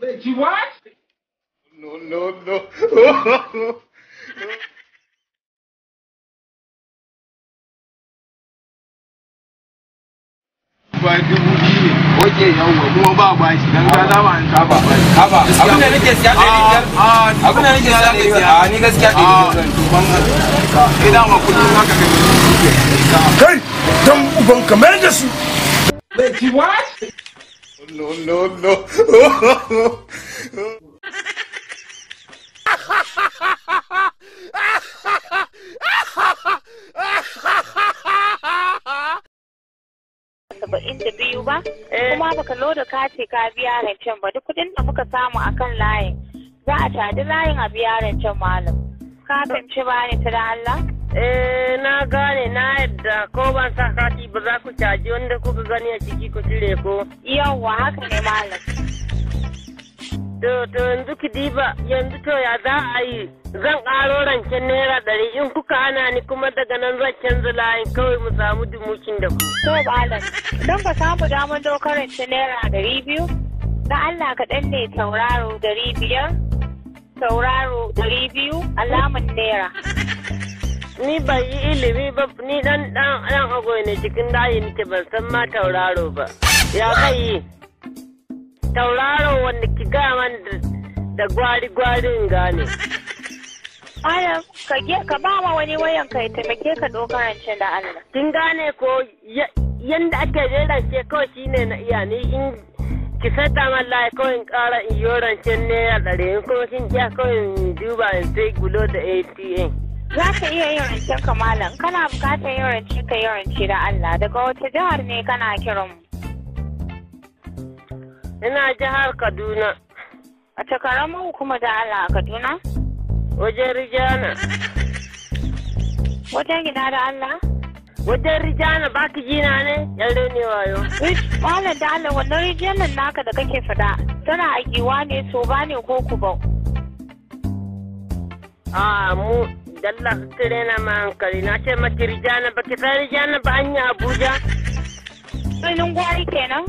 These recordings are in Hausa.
Wait, you what? No. Ba dubu biyu. Oke yawwa kuma ba ba shi dan ka zama an saba ba. Haba, abin da nake siya ɗari biyar. Abin da nake siya ɗari biyar. Ni gaskiya ɗari biyar. Kai dama kullum haka kai. Kai, dan uban kamar da su. Wait, you what? No. biyu ba kuma baka loda kati ka biya rancen ba duk kudin da muka samu akan layin za a caji layin a biya rancen malam ka fahimci ba ne ta da Allah na gane na yadda ko ban sa kati ba za ku caji wanda kuka gani a ciki ku cire ko yawwa haka ne malam to yanzu ki diba yanzu to ya za a yi zan ƙaro rancen naira 100 in kuka hana ni kuma daga nan zan canza layin kawai mu samu dumukin da ku to malam don ka samu damar dokar rancen naira 200 da Allah ka danne tauraro 500 tauraro 200 alaman naira ni bai yi ilimi ba ni dan agoyi ne cikin dayi nake ban san ma tauraro ba ya kai tauraro wanda ki gaya man da gwari-gwarin gane. Malam, ka ba ma wani wayan ka ya taimake ka dokarancin da Allah. Kin gane ko yanda ake rance kawai shine na iya ni in ki sata man laye kawai in ƙara in yi rancen naira 100 in kuma kin kiya kawai in duba in sai gulo da ATM. Za ka iya yin rancen ka malam, kana bukatar yin rancen ka yi rance da Allah daga wata jihar ne kana kiran mu. Ina jihar Kaduna. A takaramin hukuma da Allah a Kaduna? Wajen Rijana. Wajen gida da Allah? Wajen Rijana ba ki jina ne? Yare ne wayo. Malam da Allah wannan rijiyanar naka da kake fada tana a giwa ne so ba ne ko kubau? Mu dalla kire na ma hankali na ce maki Rijana ba ki san Rijana ba an yi Abuja? Birnin gwari kenan?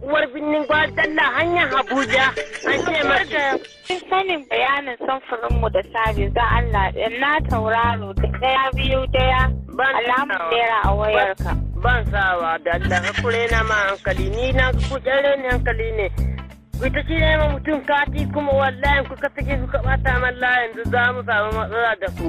Uwar birnin gwari dalla hanyar Abuja an ce maki. Sanin bayanin samfurinmu da sabis da Allah na tauraro da 1 2 1 alamun naira a wayarka. Ban sawa da Allah ka kure na ma hankali ni na ku tsare ni hankali ne. Ku ta ci ne mutum kati kuma wallahi kuka take kuka bata man la yanzu za mu samu matsala da ku.